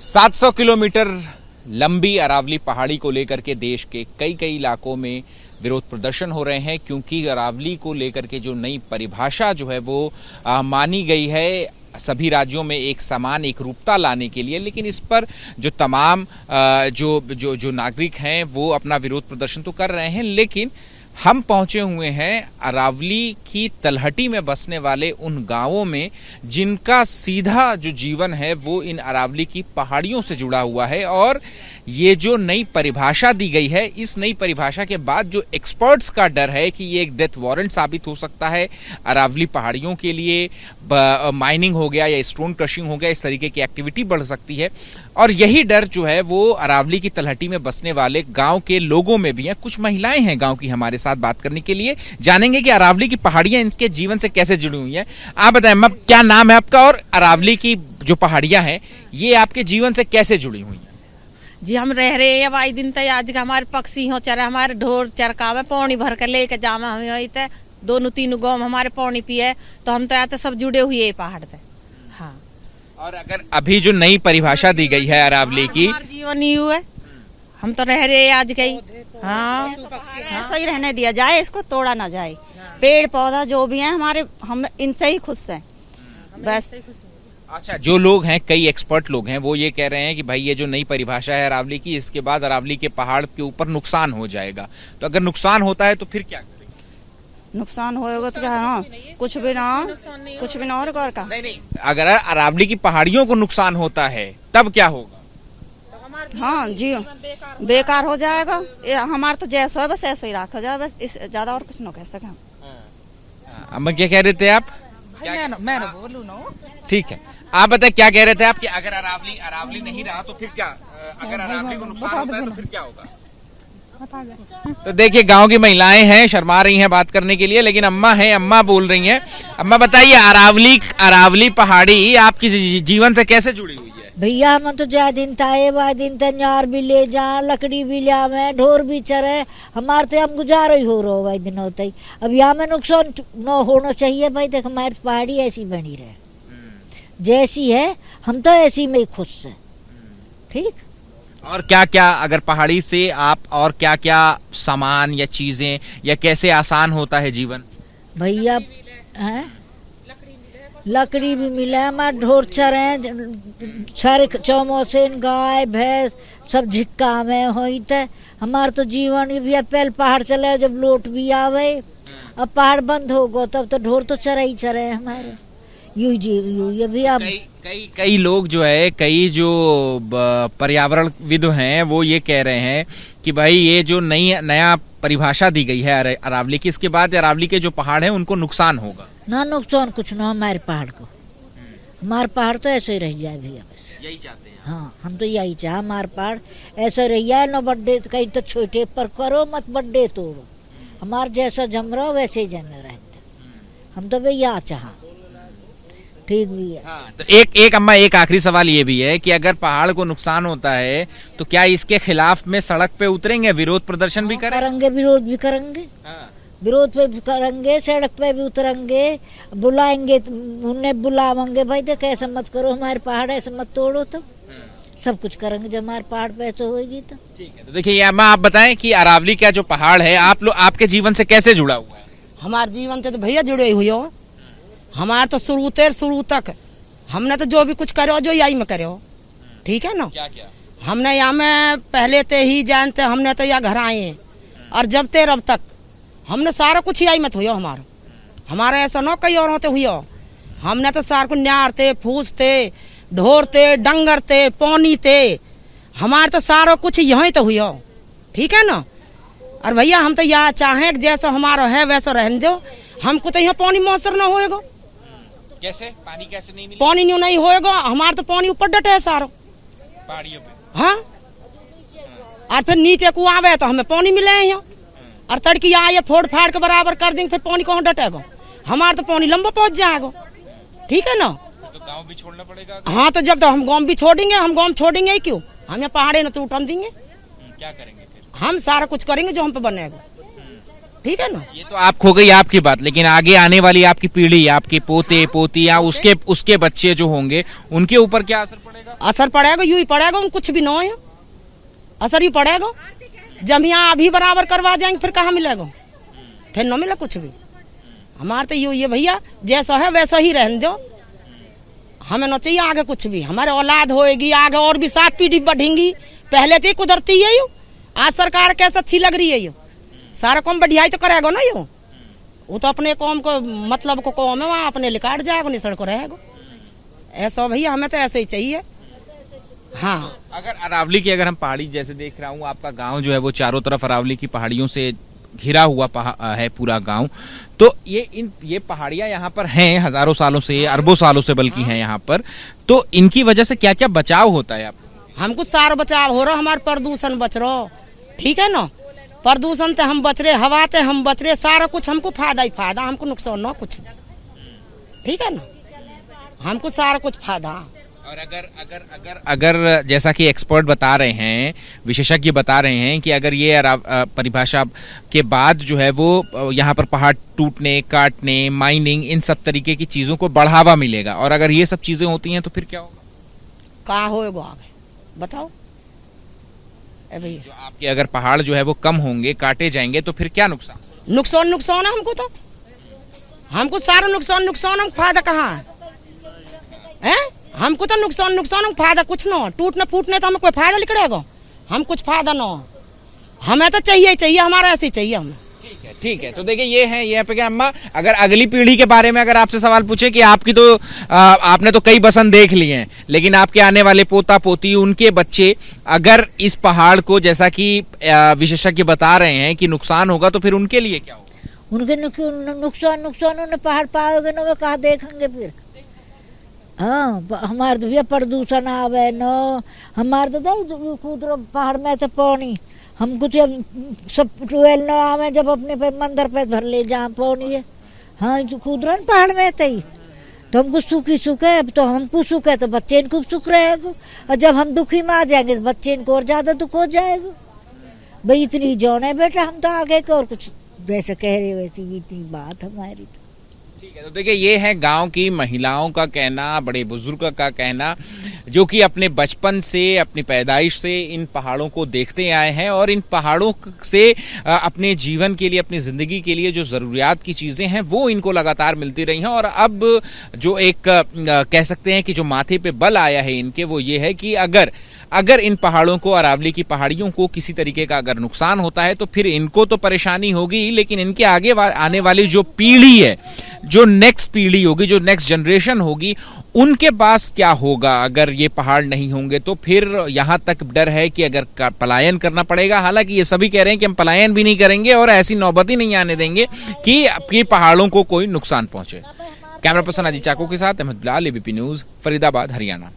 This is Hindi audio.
700 किलोमीटर लंबी अरावली पहाड़ी को लेकर के देश के कई इलाकों में विरोध प्रदर्शन हो रहे हैं, क्योंकि अरावली को लेकर के जो नई परिभाषा जो है वो मानी गई है सभी राज्यों में एक समान एक रूपता लाने के लिए। लेकिन इस पर जो तमाम जो नागरिक हैं वो अपना विरोध प्रदर्शन तो कर रहे हैं, लेकिन हम पहुंचे हुए हैं अरावली की तलहटी में बसने वाले उन गांवों में जिनका सीधा जो जीवन है वो इन अरावली की पहाड़ियों से जुड़ा हुआ है। और ये जो नई परिभाषा दी गई है, इस नई परिभाषा के बाद जो एक्सपर्ट्स का डर है कि ये एक डेथ वारंट साबित हो सकता है अरावली पहाड़ियों के लिए, माइनिंग हो गया या स्टोन क्रशिंग हो गया, इस तरीके की एक्टिविटी बढ़ सकती है। और यही डर जो है वो अरावली की तलहटी में बसने वाले गांव के लोगों में भी है। कुछ महिलाएं हैं गांव की हमारे साथ बात करने के लिए, जानेंगे कि अरावली की पहाड़ियां इनके जीवन से कैसे जुड़ी हुई हैं। आप बताएं अम्मा, क्या नाम है आपका और अरावली की जो पहाड़ियां हैं ये आपके जीवन से कैसे जुड़ी हुई हैं? जी हम रह रहे हैं भाई दिन तक आज का हमारे पक्षी हो चरा, हमारे ढोर चरका में पानी भर कर लेके जामा हमें दोनों तीनों गांव हमारे पानी पिए, तो हम तो आते सब जुड़े हुए है पहाड़ से। हाँ, और अगर अभी जो नई परिभाषा दी गई है अरावली की, जीवन ही हुआ, हम तो रह रहे हैं आज कहीं। हाँ, ऐसा ही रहने दिया जाए, इसको तोड़ा ना जाए। पेड़ पौधा जो भी है हमारे, हम इनसे ही खुश हैं बस। अच्छा, जो लोग हैं, कई एक्सपर्ट लोग हैं, वो ये कह रहे हैं कि भाई ये जो नई परिभाषा है अरावली की, इसके बाद अरावली के पहाड़ के ऊपर नुकसान हो जाएगा। तो अगर नुकसान होता है तो फिर क्या करेंगे? नुकसान होएगा तो क्या? हाँ, कुछ भी ना और का नहीं, अगर अरावली की पहाड़ियों को नुकसान होता है तब क्या होगा? हाँ जी, बेकार हो जाएगा। हमारा तो जैसा है बस ऐसा ही रखा जाए, बस इस ज्यादा और कुछ ना कह सके। अम्मा क्या कह रहे थे आप? मैं बोलूं ना, ठीक है, आप बताए क्या कह रहे थे आप कि अगर अरावली नहीं रहा तो फिर क्या? अगर अरावली को नुकसान होता है तो फिर क्या होगा? तो देखिए, गांव की महिलाएं हैं, शर्मा रही हैं बात करने के लिए, लेकिन अम्मा हैं, अम्मा बोल रही हैं। अम्मा बताइए, अरावली पहाड़ी आपकी जीवन से कैसे जुड़ी हुई है? भैया हम तो जा दिन ताए बा दिन तंजार भी ले जा, लकड़ी भी लिया में, ढोर भी चरे, हमारे तो हम गुजारा ही हो रहा हो भाई दिन होता ही। अब यहाँ में नुकसान न होना चाहिए भाई। देख हमारी पहाड़ी ऐसी बनी रहे, जैसी है हम तो ऐसी में खुश है। ठीक। और क्या क्या अगर पहाड़ी से आप और क्या क्या सामान या चीजें या कैसे आसान होता है जीवन? भैया हैं, लकड़ी भी मिले, हमारे ढोर चरे सारे चौमोसेन गाय भैंस सब झिक्का में होई थे। हमारे तो जीवन भी पहले पहाड़ चले, जब लोट भी आवे, अब पहाड़ बंद हो गो तब तो ढोर तो चरे ही चरे हमारे। यू जी यू ये भी आप कई लोग जो है, कई जो पर्यावरणविद हैं वो ये कह रहे हैं कि भाई ये जो नया परिभाषा दी गई है अरावली की, इसके बाद अरावली के जो पहाड़ हैं उनको नुकसान होगा। ना नुकसान कुछ ना हमारे पहाड़ को, हमारे पहाड़ तो ऐसे ही रह जाए भैया, बस यही चाहते हैं। हाँ, हम तो यही चाहे हमारे पहाड़ ऐसे रह जाए, न बड्डे कहीं तो छोटे पर करो मत बड्डे तोड़ो, हमारे जैसा जम रहा वैसे ही जमे रहते, हम तो भैया चाह। ठीक भी है। हाँ, तो एक अम्मा, एक आखिरी सवाल ये भी है कि अगर पहाड़ को नुकसान होता है तो क्या इसके खिलाफ में सड़क पे उतरेंगे, विरोध प्रदर्शन भी करेंगे? विरोध भी करेंगे। हाँ। विरोध पे भी करेंगे, सड़क पे भी उतरेंगे, बुलाएंगे, उन्हें बुलावेंगे भाई देख ऐसा मत करो, हमारे पहाड़ ऐसे मत तोड़ो, तो सब कुछ करेंगे जब हमारे पहाड़ पे ऐसा होगी तो। ठीक है, तो देखिए अम्मा, आप बताएं कि अरावली का जो पहाड़ है आपके जीवन से कैसे जुड़ा हुआ है? हमारे जीवन से तो भैया जुड़े हुए हो, हमारे तो शुरू तक हमने तो जो भी कुछ करो जो यही में करो। ठीक है ना? क्या क्या हमने यहाँ में पहले ते ही जानते, हमने तो यहाँ घर आए हैं और जब ते रब तक हमने सारा कुछ यही मत हुई हमारा ऐसा न कहीं और होते हुई। हमने तो सार को न्यारते, फूसते, ढोरते, डंगरते, पानी ते, हमारे तो सारा कुछ यही तो हुई। ठीक है ना? और भैया हम तो यहाँ चाहें कि जैसा हमारा है वैसा रहने दो, हमको तो यहाँ पानी मौसर न होएगा। कैसे? पानी कैसे नहीं मिलेगा? पानी नहीं होएगा, हमारे तो पानी ऊपर डटे है सारो पहाड़ियों पे। हाँ, और फिर नीचे को आवे तो हमें पानी मिले यहाँ, और तड़की आए फोड़ फाड़ के बराबर कर देंगे, फिर पानी कहाँ डटेगा? हमारे तो पानी लंबा पहुंच जाएगा। ठीक है ना? तो गांव भी छोड़ना पड़ेगा। हाँ, तो जब तो हम गांव भी छोड़ेंगे, हम गांव छोड़ेंगे ही क्यों? हम यहाँ पहाड़े न तो उठम देंगे। क्या करेंगे फिर? हम सारा कुछ करेंगे जो हम पे बनेगा। ठीक है ना। ये तो आप खो गई आपकी बात, लेकिन आगे आने वाली आपकी पीढ़ी, आपके पोते पोती या उसके बच्चे जो होंगे, उनके ऊपर क्या असर पड़ेगा? असर पड़ेगा, यूं ही पड़ेगा, उन कुछ भी ना है, असर ही पड़ेगा। जब यहाँ अभी बराबर करवा जाएंगे फिर कहाँ मिलेगा, फिर न मिले कुछ भी। हमारे तो यूं ये भैया जैसा है वैसा ही रहने दो, हमें न चाहिए आगे कुछ भी। हमारे औलाद होएगी आगे और भी 7 पीढ़ी बढ़ेंगी, पहले तो कुदरती है यू। आज सरकार कैसे अच्छी लग रही है यू, सारा काम बढ़िया तो करेगा ना यू। वो तो अपने कौम को मतलब को कौम है, वहाँ अपने लिकाट जाएगा, निसड़ को रहेगा। ऐसा भैया हमें तो ऐसे ही चाहिए। हाँ, अगर अरावली की अगर हम पहाड़ी जैसे देख रहा हूँ, आपका गांव जो है वो चारों तरफ अरावली की पहाड़ियों से घिरा हुआ है पूरा गांव, तो ये पहाड़ियां यहाँ पर हैं हजारों सालों से, अरबों सालों से बल्कि हैं यहाँ पर, तो इनकी वजह से क्या क्या बचाव होता है आपको? हमको सारा बचाव हो रहा, हमारे प्रदूषण बच रहा, ठीक है ना। प्रदूषण से हम बच रहे, हवा से हम बच रहे, सारा कुछ हमको फायदा ही फायदा, हमको नुकसान ना कुछ, ठीक है ना। हमको सारा कुछ फायदा। और अगर जैसा कि एक्सपर्ट बता रहे हैं, विशेषज्ञ बता रहे हैं कि अगर ये परिभाषा के बाद जो है वो यहाँ पर पहाड़ टूटने, काटने, माइनिंग, इन सब तरीके की चीजों को बढ़ावा मिलेगा, और अगर ये सब चीजें होती हैं तो फिर क्या होगा? कहाँ होएगा आगे बताओ भैया। जो आपके अगर पहाड़ जो है वो कम होंगे, काटे जाएंगे, तो फिर क्या नुकसान? नुकसान है हमको, तो हमको सारा नुकसान, हम फायदा कहाँ है? हमको तो नुकसान फायदा कुछ ना। टूटने फूटने तो हमें कोई फायदा निकलेगा, हम कुछ फायदा ना। हमें तो चाहिए, हमारा ऐसे चाहिए हमें। ठीक है। तो देखिए ये है यहाँ पे क्या अम्मा, अगर अगली पीढ़ी के बारे में अगर आपसे सवाल पूछे कि आपकी तो आपने तो कई बसंत देख लिए हैं, लेकिन आपके आने वाले पोता पोती, उनके बच्चे अगर इस पहाड़ को जैसा कि विशेषज्ञ बता रहे हैं कि नुकसान होगा, तो फिर उनके लिए क्या होगा? उनके नुकसान उन्हें पहाड़ पाओगे ना, वे कहाँ देखेंगे फिर। हाँ, हमारे तो भैया प्रदूषण आवे न, हमारे तो कूद पहाड़ में से पानी, हमको तो सब ट्यूबवेल न आवे, जब अपने पे मंदिर पे भर ले जहाँ पानी है। हाँ, तो कूद रहे पहाड़ में थे, तो हमको सुख है, तो हमको सुख है तो बच्चे इनको सुख रहेगा, और जब हम दुखी में आ जाएंगे तो बच्चे इनको और ज्यादा दुख हो जाएगा। भाई इतनी जान है बेटा, हम तो आगे को और कुछ वैसे कह रहे, वैसी इतनी बात हमारी। तो ठीक है। तो देखिए ये है गांव की महिलाओं का कहना, बड़े बुजुर्ग का कहना, जो कि अपने बचपन से, अपनी पैदाइश से इन पहाड़ों को देखते आए हैं, और इन पहाड़ों से अपने जीवन के लिए, अपनी जिंदगी के लिए जो जरूरियात की चीजें हैं वो इनको लगातार मिलती रही हैं। और अब जो एक कह सकते हैं कि जो माथे पे बल आया है इनके, वो ये है कि अगर इन पहाड़ों को, अरावली की पहाड़ियों को किसी तरीके का अगर नुकसान होता है, तो फिर इनको तो परेशानी होगी, लेकिन इनके आगे आने वाली जो पीढ़ी है, जो नेक्स्ट पीढ़ी होगी, जो नेक्स्ट जनरेशन होगी, उनके पास क्या होगा अगर ये पहाड़ नहीं होंगे? तो फिर यहाँ तक डर है कि अगर पलायन करना पड़ेगा। हालांकि ये सभी कह रहे हैं कि हम पलायन भी नहीं करेंगे और ऐसी नौबत ही नहीं आने देंगे कि पहाड़ों को कोई नुकसान पहुंचे। कैमरा पर्सन अजीत चाको के साथ अहमद बिलाल, एबीपी न्यूज, फरीदाबाद, हरियाणा।